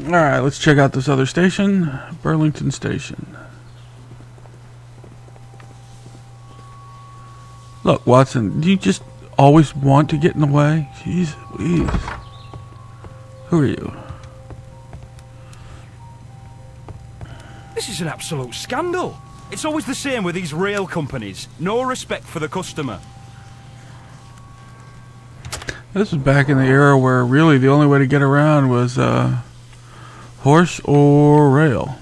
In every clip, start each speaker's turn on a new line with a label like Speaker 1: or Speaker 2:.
Speaker 1: Alright, let's check out this other station. Burlington Station. Look, Watson, do you just always want to get in the way? Jeez Louise. Who are you?
Speaker 2: This is an absolute scandal. It's always the same with these rail companies. No respect for the customer.
Speaker 1: This was back in the era where really the only way to get around was horse or rail.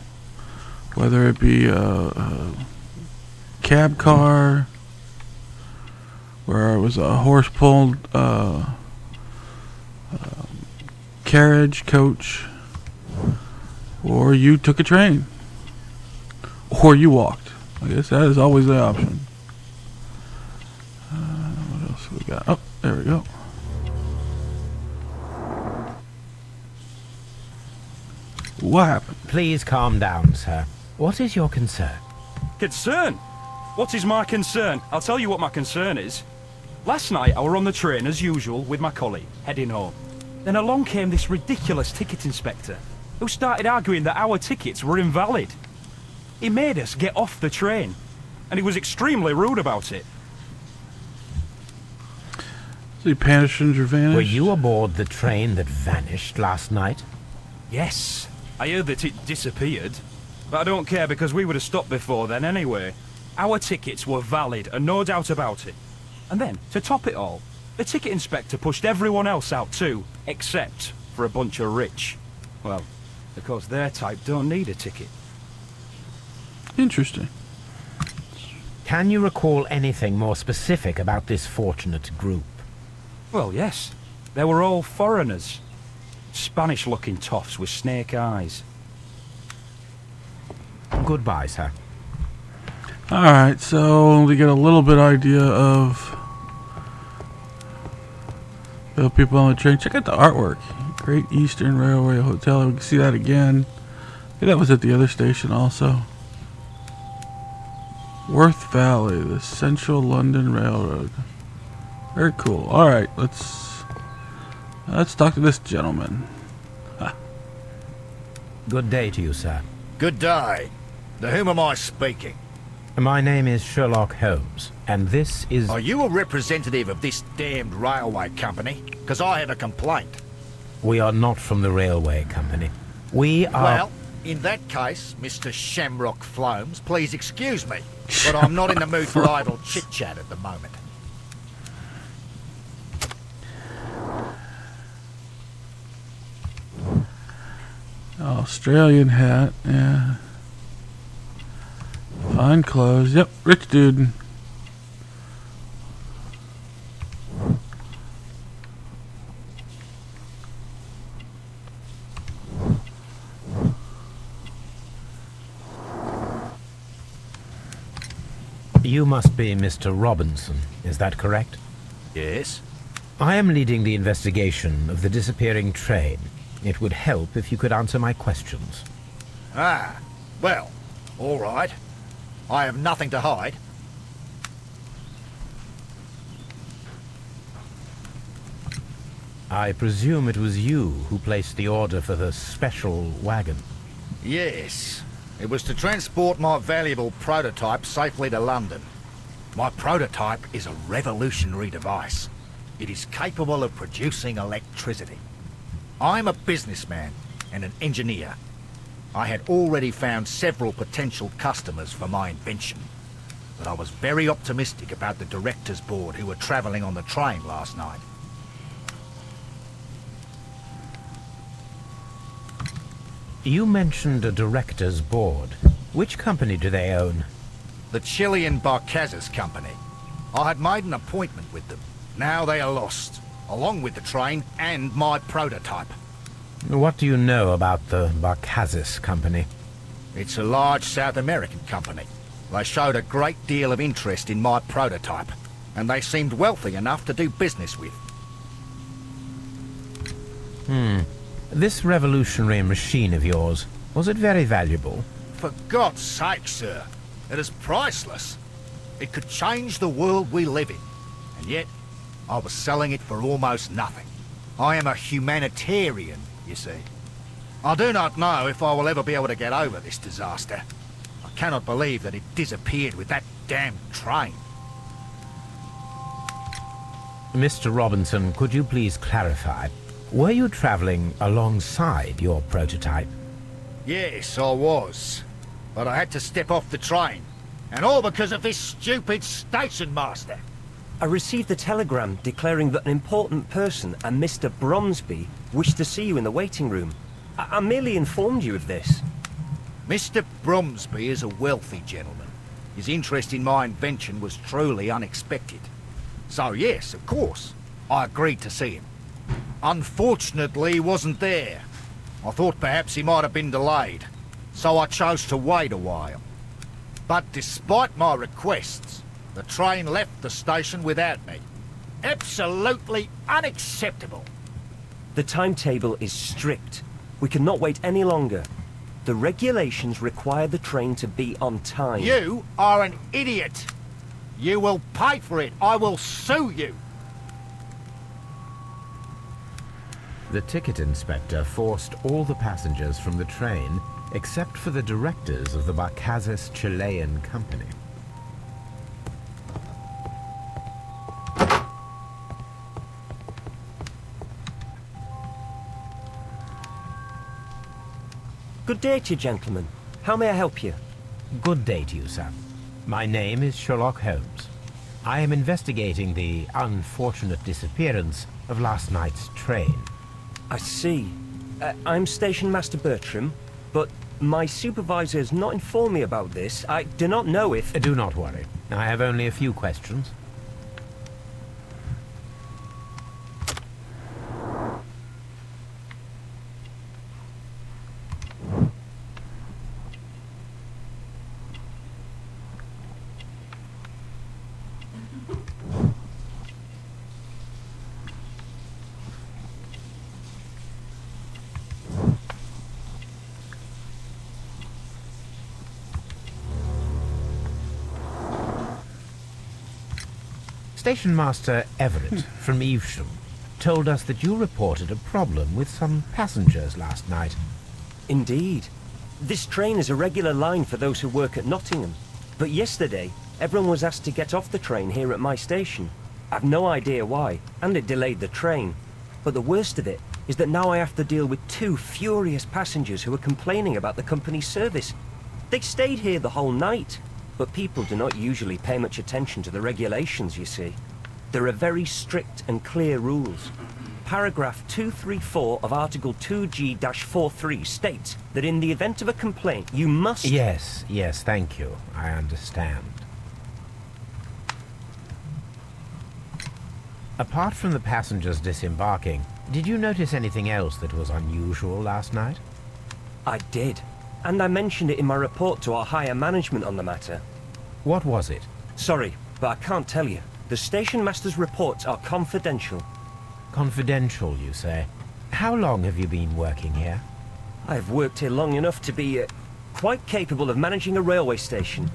Speaker 1: Whether it be a cab car, where it was a horse-pulled carriage, coach, or you took a train, or you walked. I guess that is always the option. What else we got? Oh, there we go. What happened?
Speaker 3: Please calm down, sir. What is your concern?
Speaker 2: Concern? What is my concern? I'll tell you what my concern is. Last night I were on the train as usual with my colleague, heading home. Then along came this ridiculous ticket inspector, who started arguing that our tickets were invalid. He made us get off the train, and he was extremely rude about it.
Speaker 1: So he vanished or vanished?
Speaker 3: Were you aboard the train that vanished last night?
Speaker 2: Yes, I heard that it disappeared. But I don't care because we would have stopped before then anyway. Our tickets were valid and no doubt about it. And then, to top it all, the ticket inspector pushed everyone else out too, except for a bunch of rich. Well, because their type don't need a ticket.
Speaker 1: Interesting.
Speaker 3: Can you recall anything more specific about this fortunate group?
Speaker 2: Well, yes. They were all foreigners. Spanish-looking toffs with snake eyes.
Speaker 3: Goodbye, sir.
Speaker 1: Alright, so we get a little bit idea of the people on the train. Check out the artwork. Great Eastern Railway Hotel. We can see that again. I think that was at the other station also. Worth Valley, the Central London Railroad. Very cool. Alright, let's talk to this gentleman.
Speaker 3: Good day to you, sir.
Speaker 4: Good day. To whom am I speaking?
Speaker 3: My name is Sherlock Holmes, and this is...
Speaker 4: Are you a representative of this damned railway company? Because I have a complaint.
Speaker 3: We are not from the railway company. We are...
Speaker 4: Well, in that case, Mr. Shamrock Flomes, please excuse me, but I'm not in the mood for idle chit-chat at the moment.
Speaker 1: Australian hat, yeah. Fine clothes. Yep, rich dude.
Speaker 3: You must be Mr. Robinson, is that correct?
Speaker 4: Yes?
Speaker 3: I am leading the investigation of the disappearing train. It would help if you could answer my questions.
Speaker 4: Ah, well, all right. I have nothing to hide.
Speaker 3: I presume it was you who placed the order for the special wagon.
Speaker 4: Yes. It was to transport my valuable prototype safely to London. My prototype is a revolutionary device. It is capable of producing electricity. I'm a businessman and an engineer. I had already found several potential customers for my invention, but I was very optimistic about the directors' board who were travelling on the train last night.
Speaker 3: You mentioned a director's board. Which company do they own?
Speaker 4: The Chilean Barcazes Company. I had made an appointment with them. Now they are lost, along with the train and my prototype.
Speaker 3: What do you know about the Barcazes Company?
Speaker 4: It's a large South American company. They showed a great deal of interest in my prototype, and they seemed wealthy enough to do business with.
Speaker 3: This revolutionary machine of yours, was it very valuable?
Speaker 4: For God's sake, sir, it is priceless. It could change the world we live in, and yet I was selling it for almost nothing. I am a humanitarian, you see. I do not know if I will ever be able to get over this disaster. I cannot believe that it disappeared with that damn train.
Speaker 3: Mr. Robinson, could you please clarify? Were you traveling alongside your prototype?
Speaker 4: Yes, I was. But I had to step off the train. And all because of this stupid station master.
Speaker 5: I received a telegram declaring that an important person and Mr. Bromsby wished to see you in the waiting room. I merely informed you of this.
Speaker 4: Mr. Bromsby is a wealthy gentleman. His interest in my invention was truly unexpected. So yes, of course, I agreed to see him. Unfortunately, he wasn't there. I thought perhaps he might have been delayed, so I chose to wait a while. But despite my requests, the train left the station without me. Absolutely unacceptable.
Speaker 5: The timetable is strict. We cannot wait any longer. The regulations require the train to be on time.
Speaker 4: You are an idiot. You will pay for it. I will sue you.
Speaker 3: The ticket inspector forced all the passengers from the train except for the directors of the Barcazes Chilean Company.
Speaker 5: Good day to you, gentlemen. How may I help you?
Speaker 3: Good day to you, sir. My name is Sherlock Holmes. I am investigating the unfortunate disappearance of last night's train.
Speaker 5: I see. I'm Station Master Bertram, but my supervisor has not informed me about this. I do not know if...
Speaker 3: Do not worry. I have only a few questions. Station Master Everett from Evesham told us that you reported a problem with some passengers last night.
Speaker 5: Indeed. This train is a regular line for those who work at Nottingham. But yesterday, everyone was asked to get off the train here at my station. I've no idea why, and it delayed the train. But the worst of it is that now I have to deal with two furious passengers who are complaining about the company's service. They stayed here the whole night. But people do not usually pay much attention to the regulations, you see. There are very strict and clear rules. Paragraph 234 of Article 2G-43 states that in the event of a complaint, you must...
Speaker 3: Yes, thank you. I understand. Apart from the passengers disembarking, did you notice anything else that was unusual last night?
Speaker 5: I did. And I mentioned it in my report to our higher management on the matter.
Speaker 3: What was it?
Speaker 5: Sorry, but I can't tell you. The station master's reports are confidential.
Speaker 3: Confidential, you say? How long have you been working here?
Speaker 5: I've worked here long enough to be quite capable of managing a railway station.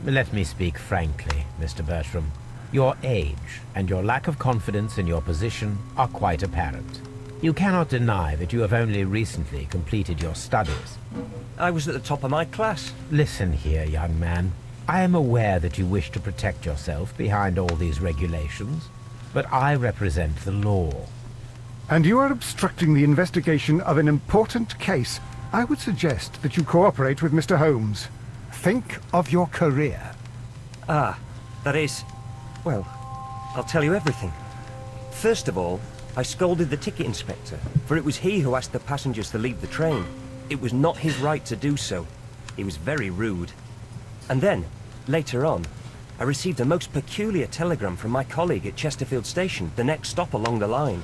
Speaker 3: Let me speak frankly, Mr. Bertram. Your age and your lack of confidence in your position are quite apparent. You cannot deny that you have only recently completed your studies.
Speaker 5: I was at the top of my class.
Speaker 3: Listen here, young man. I am aware that you wish to protect yourself behind all these regulations, but I represent the law.
Speaker 6: And you are obstructing the investigation of an important case. I would suggest that you cooperate with Mr. Holmes. Think of your career.
Speaker 5: Ah, that is... Well, I'll tell you everything. First of all, I scolded the ticket inspector, for it was he who asked the passengers to leave the train. It was not his right to do so. He was very rude. And then, later on, I received a most peculiar telegram from my colleague at Chesterfield Station, the next stop along the line.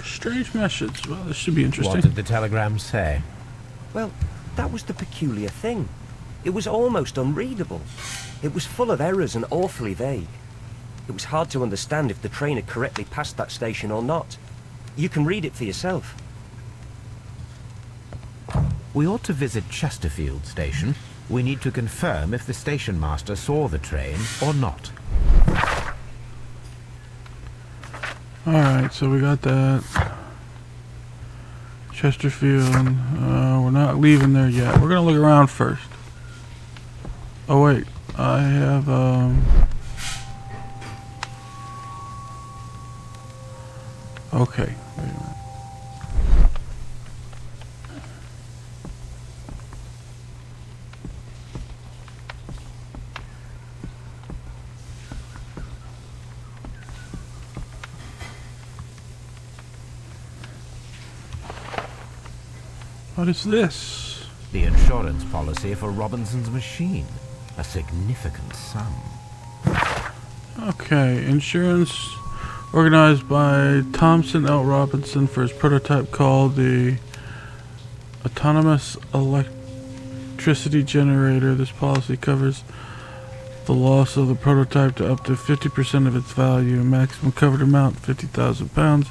Speaker 1: Strange message. Well, this should be interesting.
Speaker 3: What did the telegram say?
Speaker 5: Well, that was the peculiar thing. It was almost unreadable. It was full of errors and awfully vague. It was hard to understand if the train had correctly passed that station or not. You can read it for yourself.
Speaker 3: We ought to visit Chesterfield Station. We need to confirm if the station master saw the train or not.
Speaker 1: Alright, so we got that. Chesterfield. We're not leaving there yet. We're gonna look around first. Oh wait, I have okay, wait a minute. What is this?
Speaker 3: The insurance policy for Robinson's machine. A significant sum.
Speaker 1: Okay, insurance organized by Thompson L. Robinson for his prototype called the Autonomous Electricity Generator. This policy covers the loss of the prototype to up to 50% of its value. Maximum covered amount, £50,000.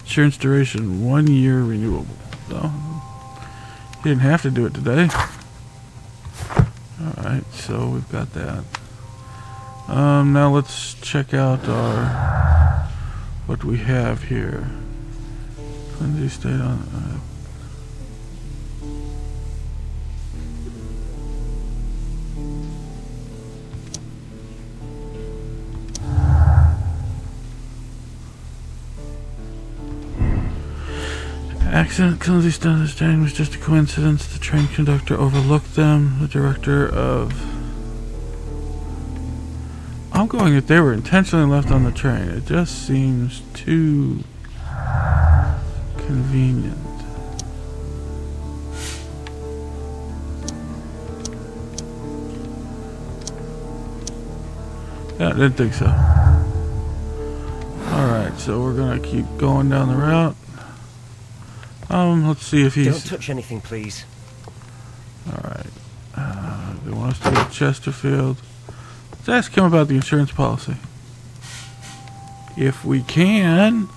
Speaker 1: Insurance duration, 1 year renewable. So, you didn't have to do it today. Alright, so we've got that. Now let's check out our what we have here. Lindsay stayed on. Accident, Lindsay Stone's train was just a coincidence. The train conductor overlooked them. The director of. I'm going that they were intentionally left on the train. It just seems too convenient. Yeah, I didn't think so. Alright, so we're gonna keep going down the route. Let's see if he's...
Speaker 5: Don't touch anything, please.
Speaker 1: Alright. They want us to go to Chesterfield. Let's ask him about the insurance policy. If we can.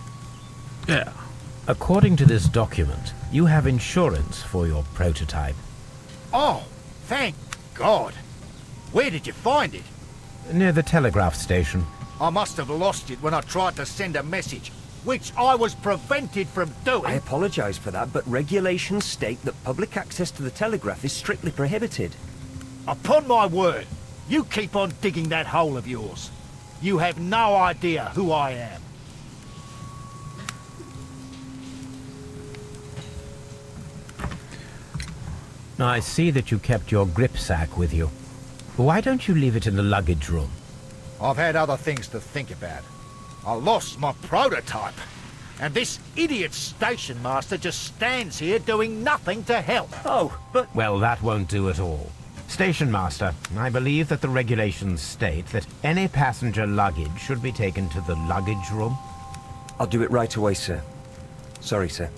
Speaker 1: Yeah.
Speaker 3: According to this document, you have insurance for your prototype.
Speaker 4: Oh, thank God. Where did you find it?
Speaker 3: Near the telegraph station.
Speaker 4: I must have lost it when I tried to send a message, which I was prevented from doing.
Speaker 5: I apologise for that, but regulations state that public access to the telegraph is strictly prohibited.
Speaker 4: Upon my word, you keep on digging that hole of yours. You have no idea who I am.
Speaker 3: I see that you kept your grip sack with you. Why don't you leave it in the luggage room?
Speaker 4: I've had other things to think about. I lost my prototype, and this idiot station master just stands here doing nothing to help.
Speaker 5: Oh, but...
Speaker 3: Well, that won't do at all. Station master, I believe that the regulations state that any passenger luggage should be taken to the luggage room.
Speaker 5: I'll do it right away, sir. Sorry, sir.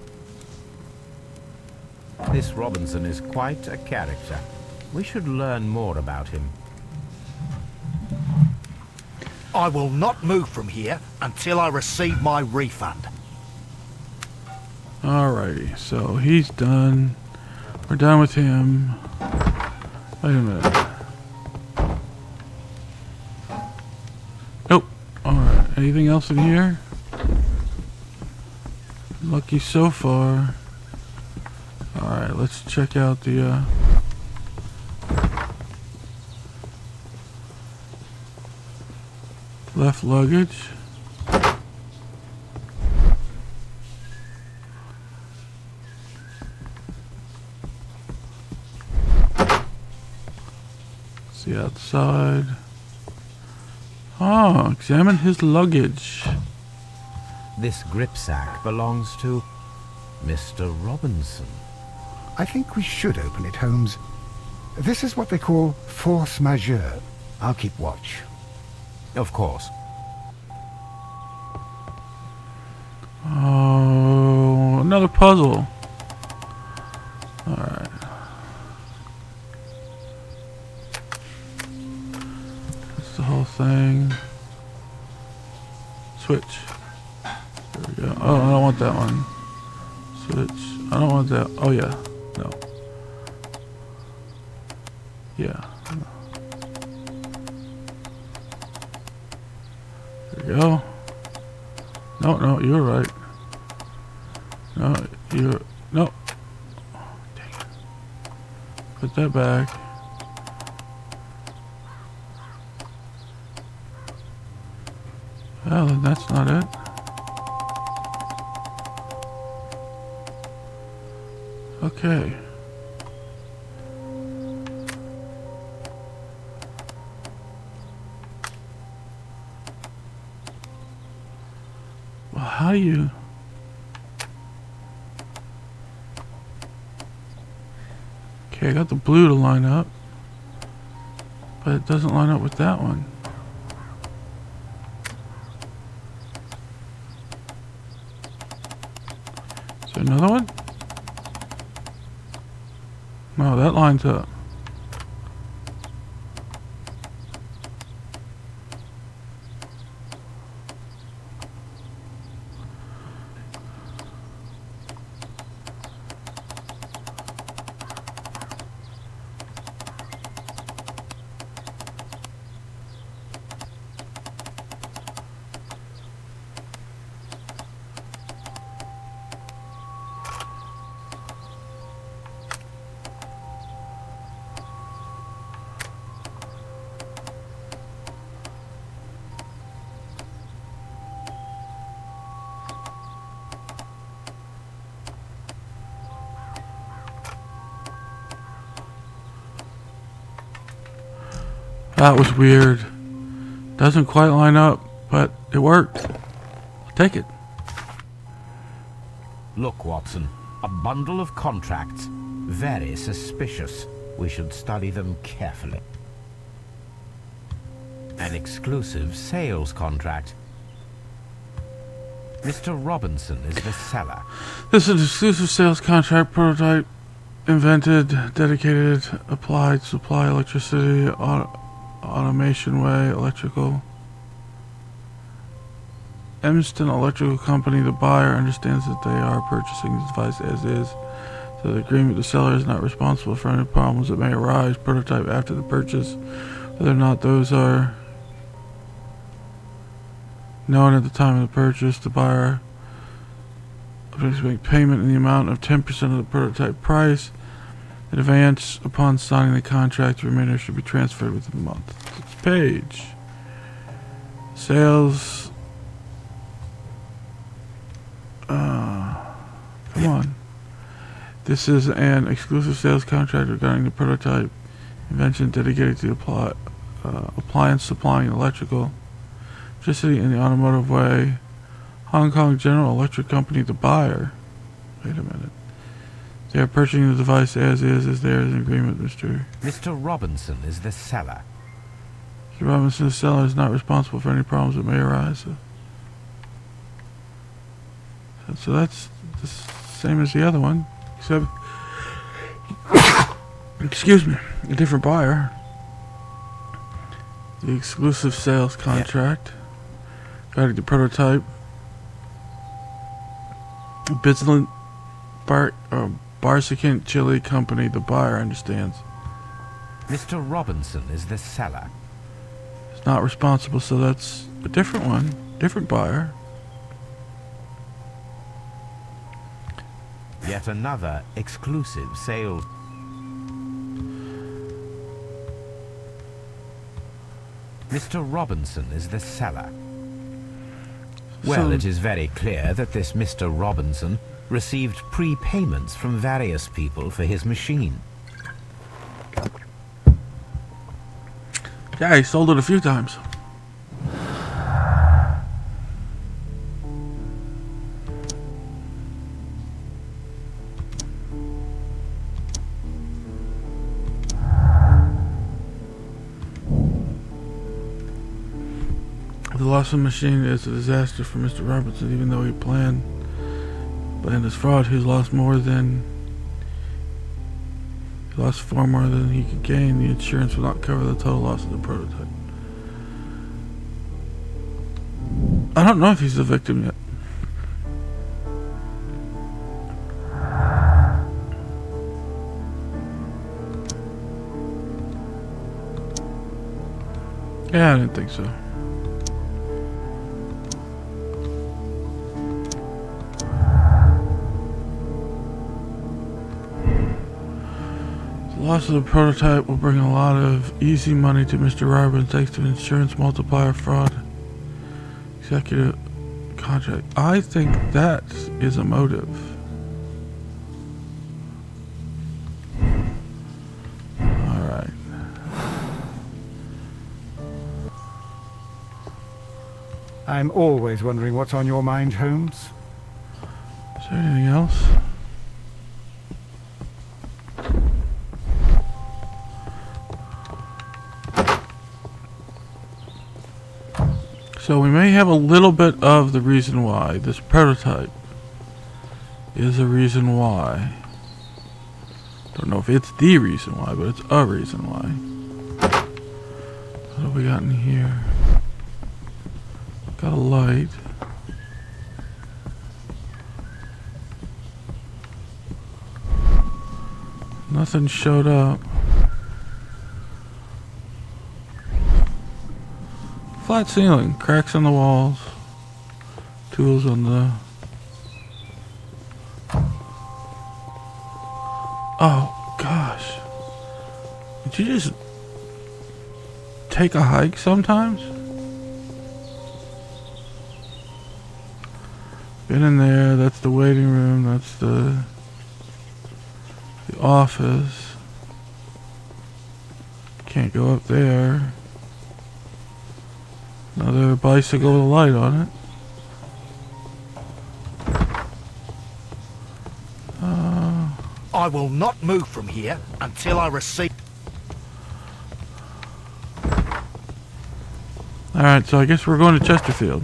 Speaker 3: This Robinson is quite a character. We should learn more about him.
Speaker 4: I will not move from here until I receive my refund.
Speaker 1: Alrighty, so he's done. We're done with him. Wait a minute. Nope. Alright, anything else in here? Lucky so far. Alright, let's check out the left luggage. See outside. Oh, examine his luggage.
Speaker 3: This grip sack belongs to Mr. Robinson.
Speaker 6: I think we should open it, Holmes. This is what they call force majeure. I'll keep watch.
Speaker 3: Of course.
Speaker 1: Oh, another puzzle. Alright. That's the whole thing. Switch. There we go. Oh, I don't want that one. Switch. I don't want that. Oh, yeah. No. Yeah. No. There we go. No, you're right. No, you're... No. Dang it. Put that back. Well, then that's not it. Okay. Well, how do you... Okay, I got the blue to line up, but it doesn't line up with that one. Is there another one? No, that lines up. That was weird. Doesn't quite line up, but it worked. I'll take it.
Speaker 3: Look, Watson, a bundle of contracts. Very suspicious. We should study them carefully. An exclusive sales contract. Mr. Robinson is the seller.
Speaker 1: This is an exclusive sales contract, prototype, invented, dedicated, applied, supply electricity, automation way, electrical. Emston Electrical Company, the buyer, understands that they are purchasing the device as is. So the agreement, the seller is not responsible for any problems that may arise. Prototype after the purchase, whether or not those are known at the time of the purchase, the buyer has to make payment in the amount of 10% of the prototype price. In advance, upon signing the contract, the remainder should be transferred within a month. Next page. Sales. Come on. This is an exclusive sales contract regarding the prototype invention dedicated to the appliance supplying electrical electricity in the automotive way. Hong Kong General Electric Company, the buyer. Wait a minute. They are purchasing the device as is there is an agreement, Mr.
Speaker 3: Mr. Robinson is the seller.
Speaker 1: Mr. Robinson, the seller, is not responsible for any problems that may arise. So that's the same as the other one, except, excuse me, a different buyer. The exclusive sales contract. Got the prototype. Bizzard Barsicant Chili Company, the buyer, understands.
Speaker 3: Mr. Robinson is the seller.
Speaker 1: It's not responsible, so that's a different one, different buyer.
Speaker 3: Yet another exclusive sales. Mr. Robinson is the seller. Well, it is very clear that this Mr. Robinson received prepayments from various people for his machine.
Speaker 1: Yeah, he sold it a few times. The loss of the machine is a disaster for Mr. Robinson, even though he planned his fraud. He lost far more than he could gain. The insurance will not cover the total loss of the prototype. I don't know if he's the victim yet. Yeah, I didn't think so. Loss of the prototype will bring a lot of easy money to Mr. Ryburn thanks to an insurance multiplier fraud. Executive contract. I think that is a motive. Alright.
Speaker 6: I'm always wondering what's on your mind, Holmes.
Speaker 1: Is there anything else? So we may have a little bit of the reason why. This prototype is a reason why. Don't know if it's the reason why, but it's a reason why. What have we got in here? Got a light. Nothing showed up. Flat ceiling, cracks in the walls, tools on the... Oh, gosh. Did you just take a hike sometimes? Been in there, that's the waiting room, that's the office. Can't go up there. Another bicycle with a light on it.
Speaker 4: I will not move from here until I receive...
Speaker 1: Alright, so I guess we're going to Chesterfield.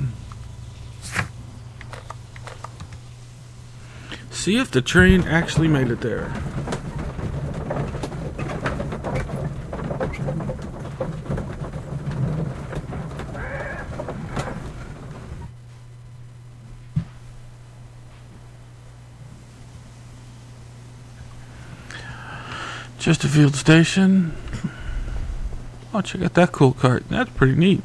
Speaker 1: See if the train actually made it there. Chesterfield Station. Oh, check out that cool cart. That's pretty neat.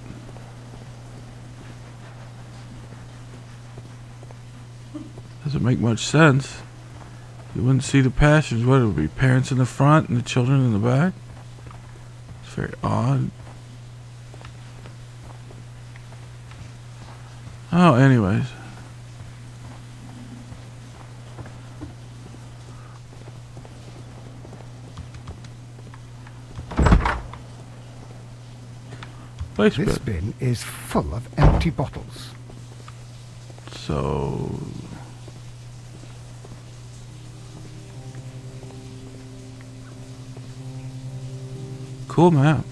Speaker 1: Doesn't make much sense. You wouldn't see the passengers. What, it would be parents in the front and the children in the back? It's very odd. Oh, anyways. Waste
Speaker 6: This bin is full of empty bottles.
Speaker 1: So... Cool map.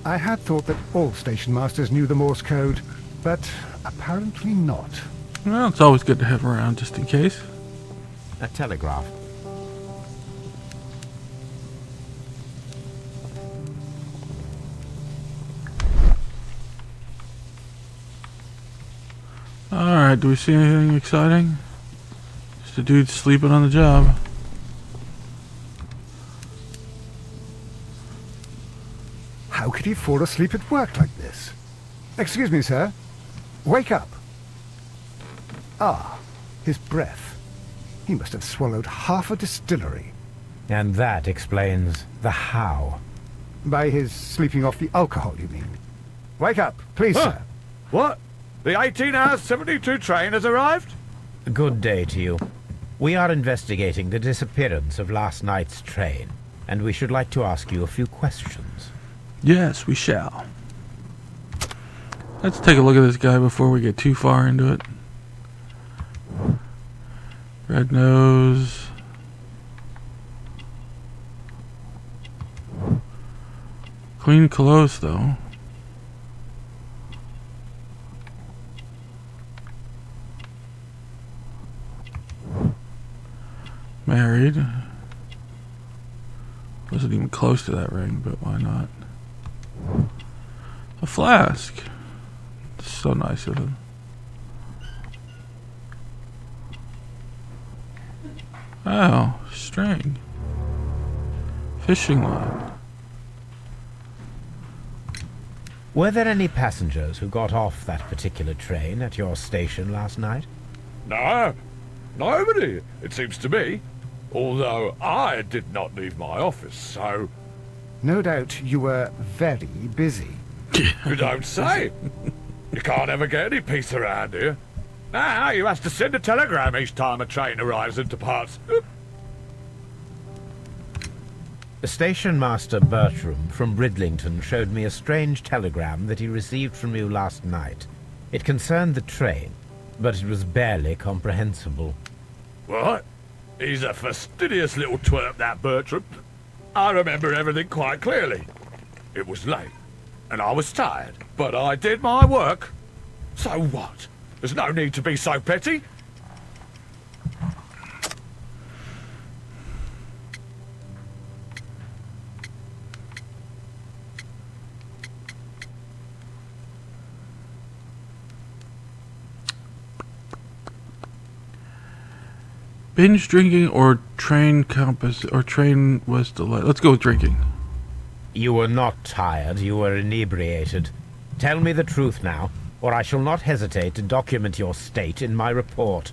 Speaker 6: I had thought that all station masters knew the Morse code, but apparently not.
Speaker 1: Well, it's always good to have around just in case.
Speaker 3: A telegraph.
Speaker 1: Alright, do we see anything exciting? Just a dude sleeping on the job.
Speaker 6: How could he fall asleep at work like this? Excuse me, sir. Wake up. Ah, his breath. He must have swallowed half a distillery.
Speaker 3: And that explains the how.
Speaker 6: By his sleeping off the alcohol, you mean? Wake up, please, sir.
Speaker 7: What? The 18 hours 72 train has arrived?
Speaker 3: Good day to you. We are investigating the disappearance of last night's train, and we should like to ask you a few questions.
Speaker 1: Yes, we shall. Let's take a look at this guy before we get too far into it. Red nose. Clean clothes, though. Married. Wasn't even close to that ring, but why not? A flask. So nice of him. Oh, string. Fishing line.
Speaker 3: Were there any passengers who got off that particular train at your station last night?
Speaker 7: No, nobody, it seems to me. Although I did not leave my office, so...
Speaker 6: No doubt you were very busy.
Speaker 7: You don't say. You can't ever get any peace around here. Now you have to send a telegram each time a train arrives and departs.
Speaker 3: Station Master Bertram from Bridlington showed me a strange telegram that he received from you last night. It concerned the train, but it was barely comprehensible.
Speaker 7: What? He's a fastidious little twerp, that Bertram. I remember everything quite clearly. It was late, and I was tired, but I did my work. So what? There's no need to be so petty.
Speaker 1: Binge drinking or train compass or train was delayed. Let's go with drinking.
Speaker 3: You were not tired, you were inebriated. Tell me the truth now, or I shall not hesitate to document your state in my report.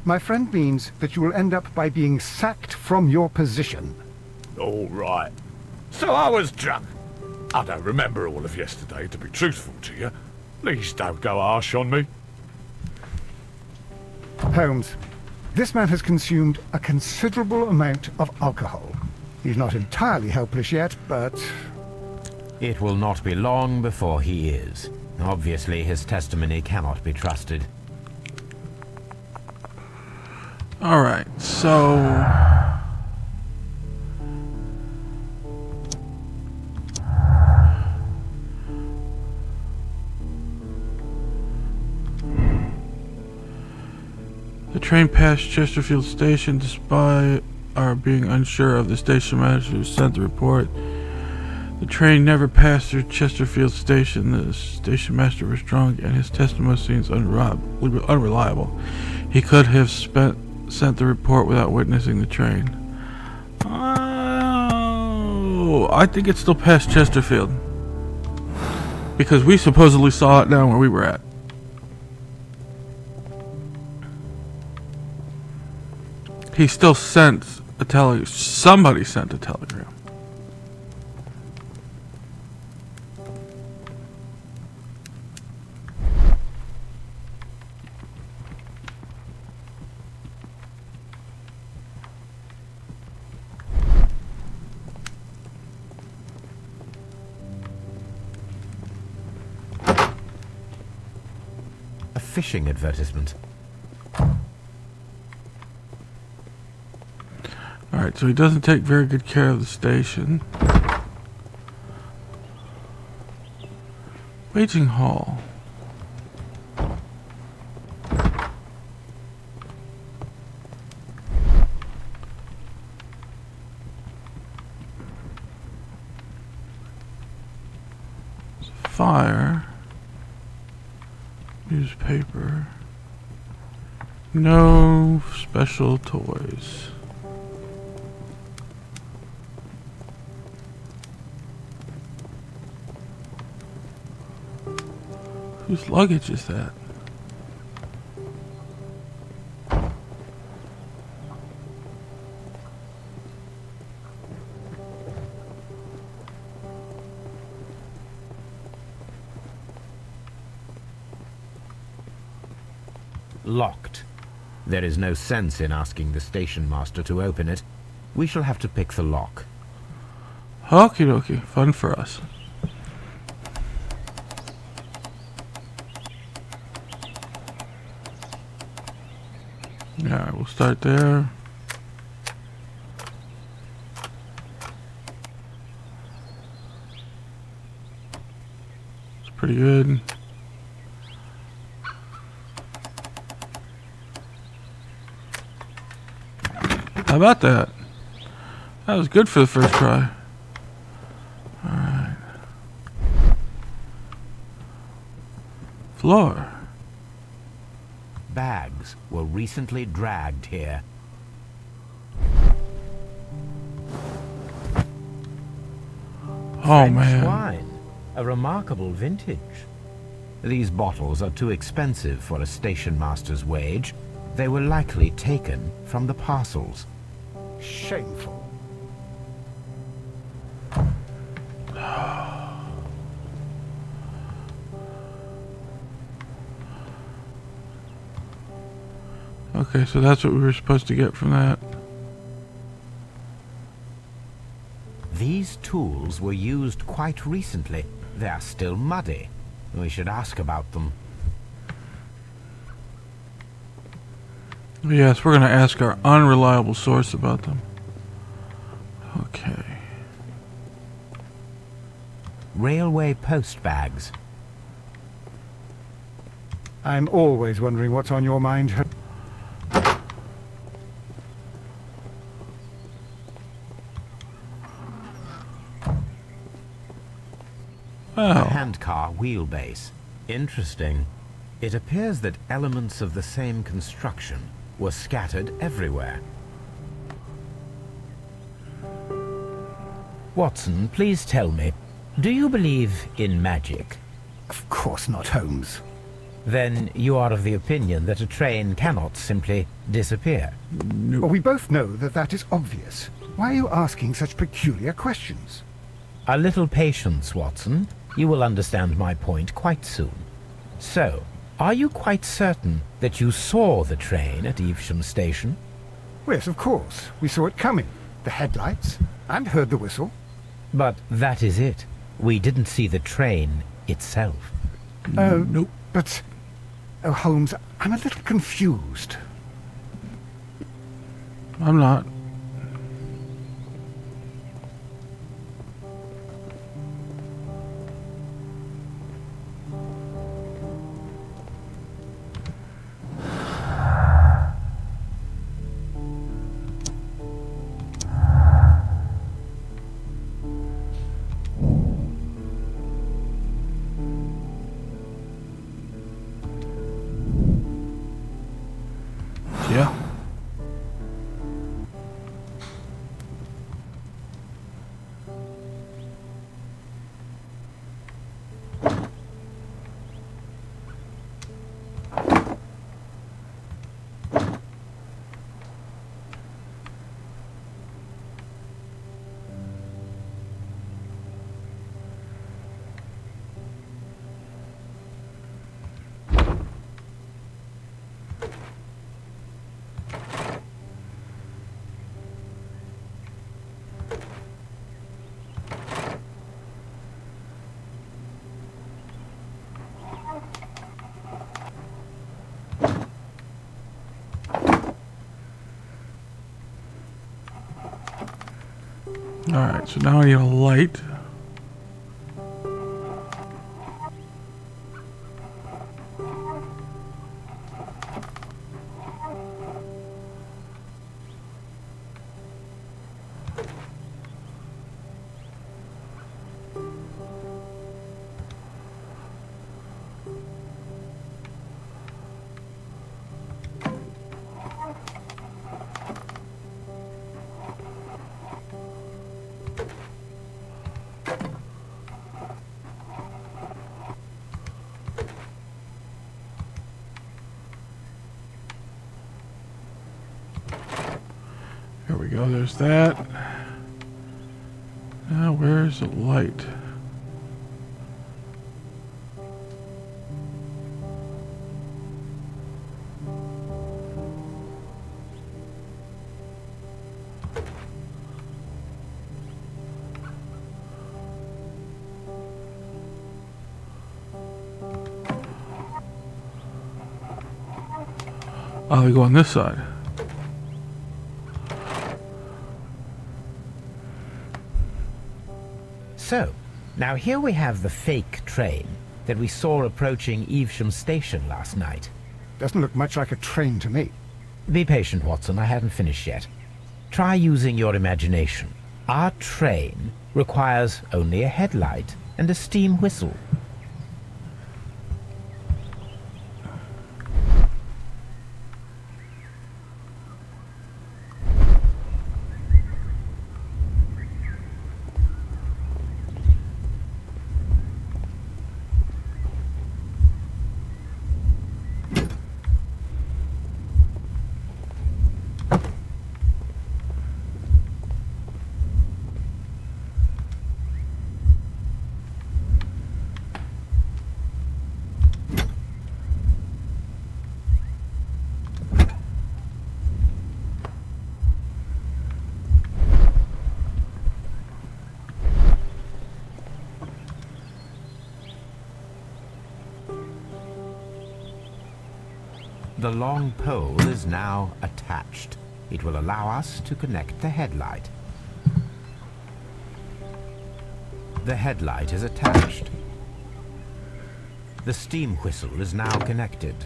Speaker 6: My friend means that you will end up by being sacked from your position.
Speaker 7: All right. So I was drunk. I don't remember all of yesterday, to be truthful to you. Please don't go harsh on me.
Speaker 6: Holmes, this man has consumed a considerable amount of alcohol. He's not entirely helpless yet, but...
Speaker 3: It will not be long before he is. Obviously, his testimony cannot be trusted.
Speaker 1: Alright, so... The train passed Chesterfield Station despite our being unsure of the station manager who sent the report. The train never passed through Chesterfield Station. The station master was drunk and his testimony seems unreliable. He could have sent the report without witnessing the train. Oh, I think it's still past Chesterfield. Because we supposedly saw it down where we were at. He still sent a telegram. Somebody sent a telegram.
Speaker 3: A fishing advertisement.
Speaker 1: Alright, so he doesn't take very good care of the station. Waging hall. Fire. Newspaper. No special toys. Whose luggage is that?
Speaker 3: Locked. There is no sense in asking the station master to open it. We shall have to pick the lock.
Speaker 1: Okie dokie. Fun for us. Yeah, we'll start there. It's pretty good. How about that? That was good for the first try. Alright. Floor.
Speaker 3: Bags were recently dragged here.
Speaker 1: Oh
Speaker 3: French
Speaker 1: man.
Speaker 3: wine. A remarkable vintage. These bottles are too expensive for a station master's wage. They were likely taken from the parcels.
Speaker 6: Shameful.
Speaker 1: Okay, so that's what we were supposed to get from that.
Speaker 3: These tools were used quite recently. They are still muddy. We should ask about them.
Speaker 1: Yes, we're going to ask our unreliable source about them. Okay.
Speaker 3: Railway post bags.
Speaker 6: I'm always wondering what's on your mind.
Speaker 3: A
Speaker 1: Oh,
Speaker 3: handcar wheelbase. Interesting. It appears that elements of the same construction were scattered everywhere. Watson, please tell me, do you believe in magic?
Speaker 6: Of course not, Holmes.
Speaker 3: Then you are of the opinion that a train cannot simply disappear.
Speaker 6: Well, we both know that that is obvious. Why are you asking such peculiar questions?
Speaker 3: A little patience, Watson. You will understand my point quite soon. So, are you quite certain that you saw the train at Evesham Station?
Speaker 6: Yes, of course. We saw it coming. The headlights. And heard the whistle.
Speaker 3: But that is it. We didn't see the train itself.
Speaker 1: nope.
Speaker 6: But... Oh, Holmes, I'm a little confused.
Speaker 1: I'm not. Yeah. Alright, so now I need a light. There we go, there's that. Now where's the light? Oh, they go on this side.
Speaker 3: So, now here we have the fake train that we saw approaching Evesham Station last night.
Speaker 6: Doesn't look much like a train to me.
Speaker 3: Be patient, Watson, I haven't finished yet. Try using your imagination. Our train requires only a headlight and a steam whistle. The long pole is now attached. It will allow us to connect the headlight. The headlight is attached. The steam whistle is now connected.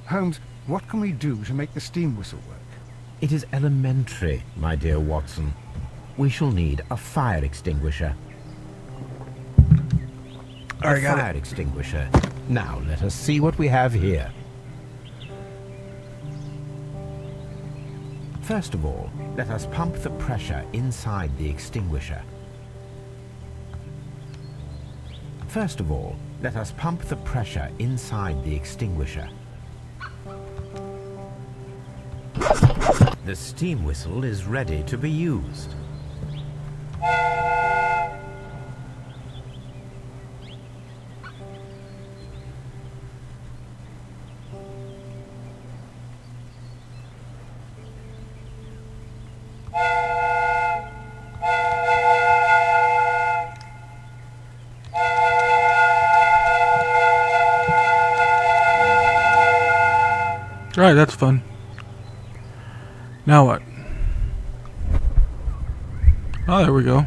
Speaker 6: Holmes, what can we do to make the steam whistle work?
Speaker 3: It is elementary, my dear Watson. We shall need a fire extinguisher. A fire extinguisher. Now let us see what we have here. First of all, let us pump the pressure inside the extinguisher. First of all, let us pump the pressure inside the extinguisher. The steam whistle is ready to be used.
Speaker 1: Right, that's fun. Now what? Oh, there we go.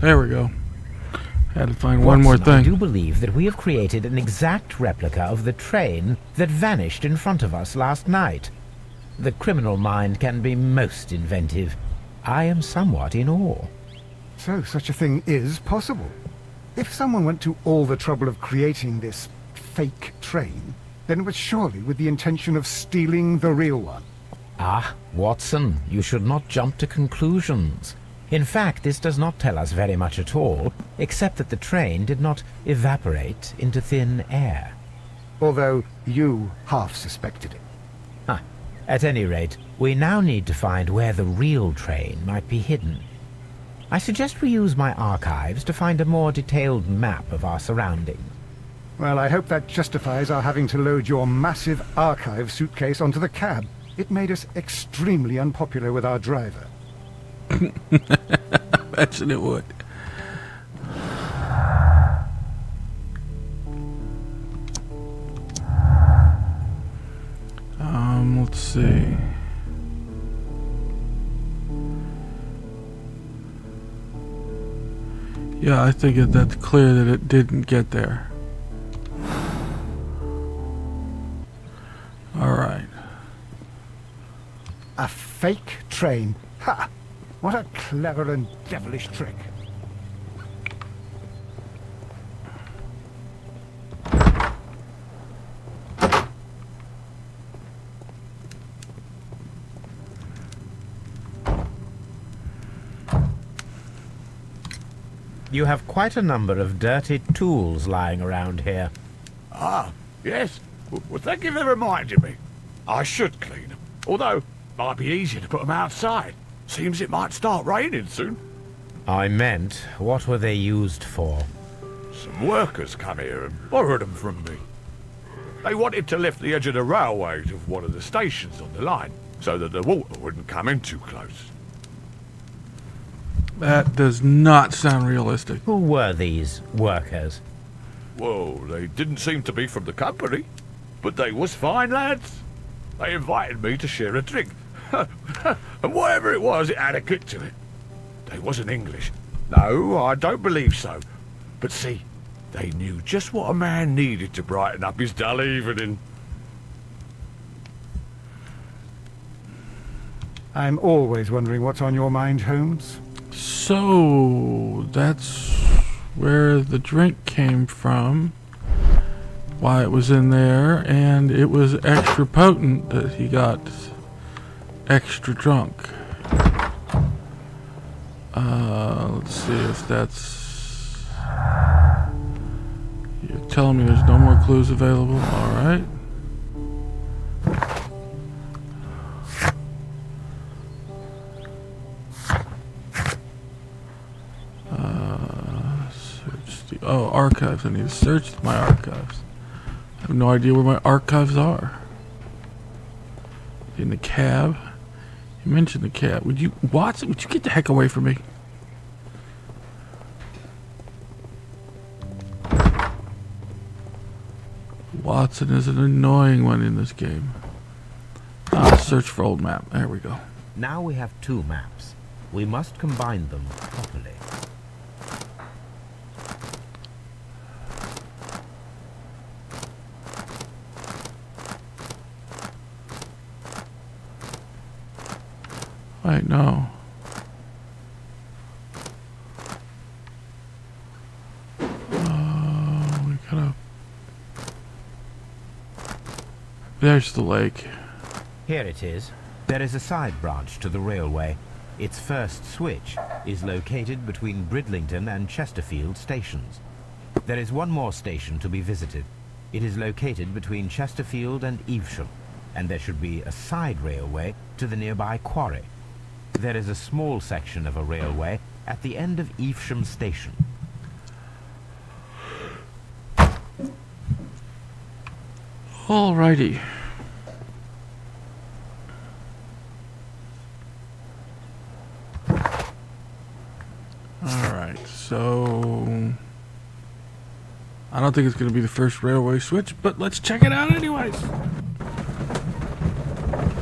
Speaker 1: There we go. Had to find one more
Speaker 3: Watson, I do
Speaker 1: thing.
Speaker 3: believe that we have created an exact replica of the train that vanished in front of us last night. The criminal mind can be most inventive. I am somewhat in awe.
Speaker 6: So such a thing is possible. If someone went to all the trouble of creating this fake train, then it was surely with the intention of stealing the real one.
Speaker 3: Ah, Watson, you should not jump to conclusions. In fact, this does not tell us very much at all, except that the train did not evaporate into thin air.
Speaker 6: Although you half suspected it.
Speaker 3: Ah, at any rate, we now need to find where the real train might be hidden. I suggest we use my archives to find a more detailed map of our surroundings.
Speaker 6: Well, I hope that justifies our having to load your massive archive suitcase onto the cab. It made us extremely unpopular with our driver.
Speaker 1: Imagine it would. Let's see. Yeah, I think that's clear that it didn't get there. All right.
Speaker 6: A fake train. Ha! What a clever and devilish trick.
Speaker 3: You have quite a number of dirty tools lying around here.
Speaker 7: Ah, yes. Well, thank you for reminding me. I should clean them. Although, it might be easier to put them outside. Seems it might start raining soon.
Speaker 3: I meant, what were they used for?
Speaker 7: Some workers come here and borrowed them from me. They wanted to lift the edge of the railway to one of the stations on the line, so that the water wouldn't come in too close.
Speaker 1: That does not sound realistic.
Speaker 3: Who were these workers?
Speaker 7: Well, they didn't seem to be from the company, but they was fine lads. They invited me to share a drink. And whatever it was, it had a kick to it. They wasn't English. No, I don't believe so. But see, they knew just what a man needed to brighten up his dull evening.
Speaker 6: I'm always wondering what's on your mind, Holmes.
Speaker 1: So that's where the drink came from, why it was in there, and it was extra potent that he got extra drunk. Let's see if that's... You're telling me there's no more clues available? Alright. Oh, archives. I need to search my archives. I have no idea where my archives are. In the cab. You mentioned the cab. Would you, Watson? Would you get the heck away from me? Watson is an annoying one in this game. Search for old map. There we go.
Speaker 3: Now we have 2 maps. We must combine them properly.
Speaker 1: Wait, no. We gotta... There's the lake.
Speaker 3: Here it is. There is a side branch to the railway. Its first switch is located between Bridlington and Chesterfield stations. There is one more station to be visited. It is located between Chesterfield and Evesham, and there should be a side railway to the nearby quarry. There is a small section of a railway at the end of Evesham station.
Speaker 1: Alrighty. Alright, so... I don't think it's going to be the first railway switch, but let's check it out anyways.